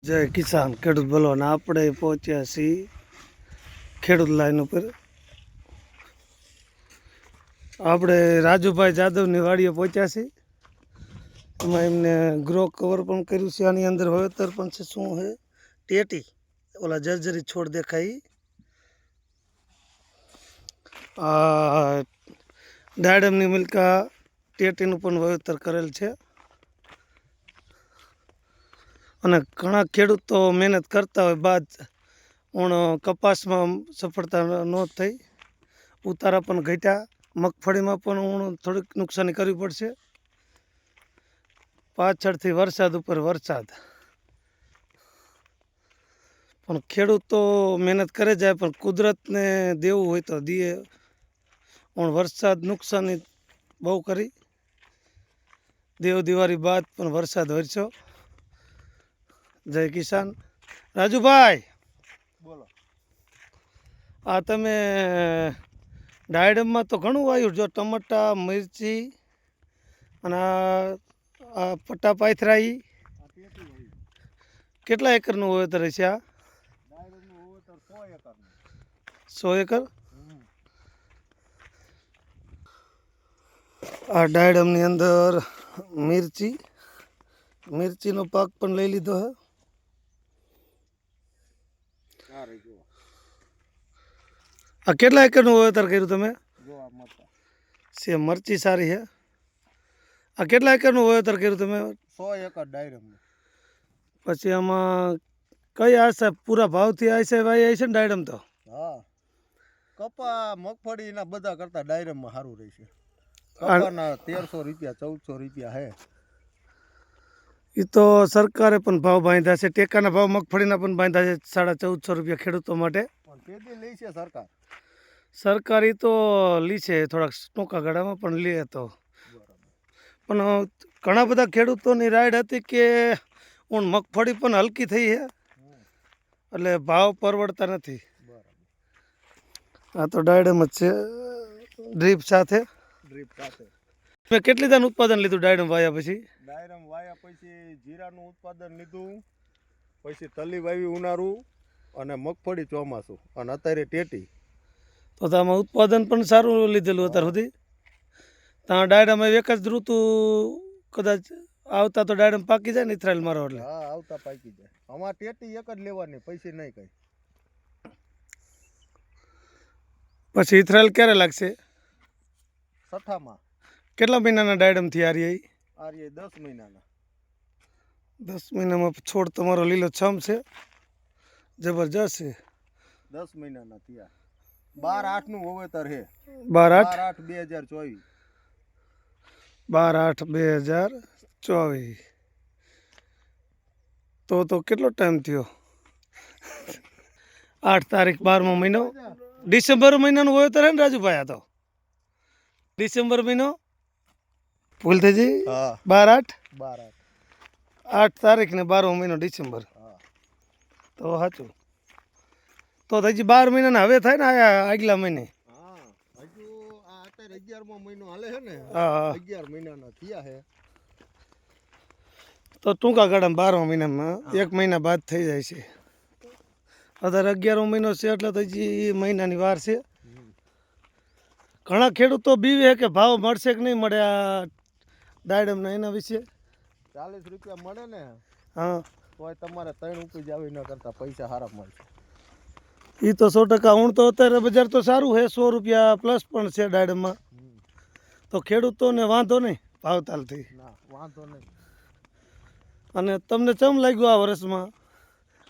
જય કિસાન ખેડૂત બોલો ને આપણે પહોંચ્યા છીએ ખેડૂત લાઈન ઉપર. આપણે રાજુભાઈ જાદવની વાડીએ પહોંચ્યા છીએ. એમાં એમને ગ્રો કવર પણ કર્યું છે. આની અંદર વાવેતર પણ છે. શું છે? ટેટી, ઓલા જર્જરી છોડ દેખાય. આ ડાયડમની મિલ્કા ટેટીનું પણ વાવેતર કરેલ છે. અને ઘણા ખેડૂતો મહેનત કરતા હોય બાદ કપાસમાં સફળતા ન થઈ, ઉતારા પણ ઘટ્યા. મગફળીમાં પણ થોડીક નુકસાની કરવી પડશે. પાછળથી વરસાદ ઉપર વરસાદ, પણ ખેડૂતો મહેનત કરે જાય, પણ કુદરતને દેવું હોય તો દીએ. વરસાદ નુકસાની બહુ કરી. દેવ દિવાળી બાદ પણ વરસાદ વરસ્યો. જય કિસાન. રાજુભાઈ બોલો. આ તમે ડાયડમમાં તો ઘણું વાવ્યું. જો ટમાટા, મિરચી અને આ પટ્ટા પાથરાઈ. કેટલા એકરનું વાવેતર છે આ? 100 એકર. આ ડાયડમની અંદર મિરચીનો પાક પણ લઈ લીધો હે. આ કેટલા એકરનું વાવેતર કર્યું તમે? છે મરચી સારી છે. આ કેટલા એકરનું વાવેતર કર્યું તમે? 100 એકર ડાયડમ. પછી આમાં કઈ આશા પૂરા ભાવથી આશા વાઈ આવી છે ને ડાયડમ તો? હા, કપા મગફળીના બધા કરતા ડાયડમમાં સારું રહેશે. કપાના 1300 રૂપિયા 1400 રૂપિયા હે. એ તો સરકારે પણ ભાવ બાંધ્યા છે. ટેકાના ભાવ મગફળીના પણ બાંધ્યા છે 1450 રૂપિયા ખેડૂતો માટે. પેદી લે છે સરકાર. સરકારી તો લી છે થોડાક ટૂંકા ગાળામાં પણ લે તો. પણ ઘણા બધા ખેડૂતોની રાઈડ હતી કે મગફળી પણ હલકી થઈ છે, એટલે ભાવ પરવડતા નથી. આ તો ડાયડમ જ છે, ડ્રીપ સાથે. મેં કેટલી દાન ઉત્પાદન લીધું ડાયડમ વાયા પછી? ડાયડમ વાયા પછી જીરાનું ઉત્પાદન લીધું, પછી તલી વાવી ઉનાળું, અને મગફળી ચોમાસું, અને અત્યારે ટેટી. તો આમાં ઉત્પાદન પણ સારું લીધેલું અત્યાર સુધી. ત્યાં ડાયડમ એક જ ઋતુ કદાચ આવતા તો ડાયડમ પાકી જાય ને ઇથરાયલ મારો એટલે? હા, આવતા પાકી જાય. અમારે ટેટી એક જ લેવાની, પૈસે નહીં કઈ. પછી ઇથરાયલ ક્યારે લાગશે? છઠ્ઠામાં. કેટલા મહિનાના ડાયડમ થી આર્ય? 10 મહિનાના. 10 મહિનામાં છોડ તમારો લીલો છમ છે, જબરજસ્ત છે. 10 મહિનાના થયા. 12/8 નું વાવેતર છે. 12/8/2024. 12/8/2024. તો કેટલો ટાઈમ થયો? 8 તારીખ 12મો મહિનો. ડિસેમ્બર મહિનાનું વાવેતર હે ને રાજુભાઈ? આ તો ડિસેમ્બર મહિનો ભૂલ થઈ જઈ. 12/8 8 તારીખ ને 12મો મહિનો ડિસેમ્બર. તો સાચું. તો હજી 12 મહિનાના હવે થાય ને આગલા મહિને? હજુ આ અત્યારે 11મો મહિનો હાલે છે ને. 11 મહિનાના થયા છે. તો ટૂંકા ગાળામાં 12મા મહિનામાં 1 મહિના બાદ થઈ જાય છે. અત્યારે 11મો મહિનો છે એટલે તો હજી મહિનાની વાર છે. ઘણા ખેડૂતો બીવે કે ભાવ મળશે કે નહીં મળે આ ડાયડમના, એના વિશે? 40 રૂપિયા મળે ને. હા, તોય તમારે 3 ઉપજ આવી ન કરતા પૈસા સારા મળશે. એ તો 100%. તો અત્યારે બજાર તો સારું છે, 100 રૂપિયા પ્લસ પણ છે ડાયડમમાં. તો ખેડૂતોને વાંધો નહીં ભાવતાલથી. વાંધો નહીં. અને તમને કેમ લાગ્યું આ વર્ષમાં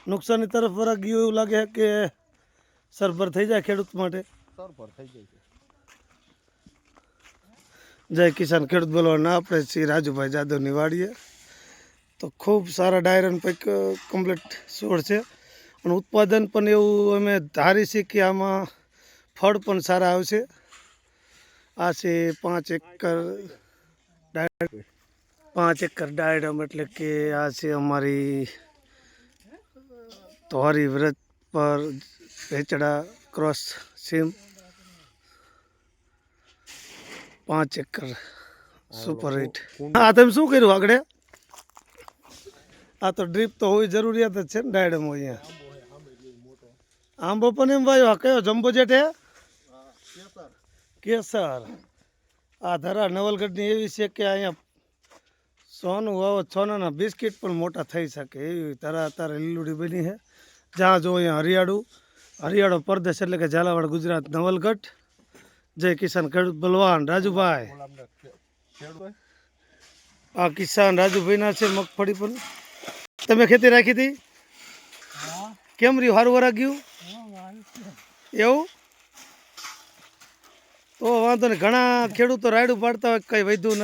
નુકસાની તરફ વળા ગયું એવું લાગે કે સરભર થઈ જાય ખેડૂત માટે? સરભર થઈ જાય છે. જય કિસાન ખેડૂત બોલવાના આપણે શ્રી રાજુભાઈ જાદવની વાડીએ. તો ખૂબ સારા ડાયરન પૈકી કમ્પ્લીટ છોડ છે, અને ઉત્પાદન પણ એવું અમે ધારી છે કે આમાં ફળ પણ સારા આવશે. આ છે 5 એકર ડાયડમ. 5 એકર ડાયડમ એટલે કે આ છે અમારી ધોરી વ્રત પર ભેચડા ક્રોસ સીમ. 5 એકર સુપર હિટ. હા, તમે શું કર્યું આગળ? આ તો ડ્રીપ તો હોવી જરૂરિયાત જ છે ને ડાયડમાં અહીંયા. આંબો પણ એમ ભાઈ આ કયો જમ્બો જેટ હે કેસર. આ ધરા નવલગઢની એવી છે કે અહીંયા સોનું વાવો સોનાના બિસ્કિટ પણ મોટા થઈ શકે એવી ધરા અત્યારે લીલુડી બની છે. જ્યાં જો અહીંયા હરિયાળો પરદેશ એટલે કે ઝાલાવાડ ગુજરાત નવલગઢ. જય કિસાન ખેડૂત બલવાન રાજુભાઈ. આ કિસાન રાજુભાઈના છે મગફળી પણ. તમે ખેતી રાખી હતી કેમ રહ્યું? સારું વરા ગયું એવું? તો વાંધો નહીં. ઘણા ખેડૂતો રાયડું પાડતા હોય કંઈ વધ્યું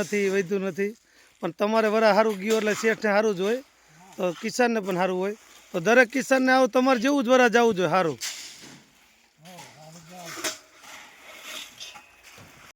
નથી પણ તમારે વરા સારું ગયું એટલે શેઠને સારું જ હોય તો કિસાનને પણ સારું હોય. તો દરેક કિસાનને આવું તમારે જેવું જ વરા જવું જોઈએ સારું.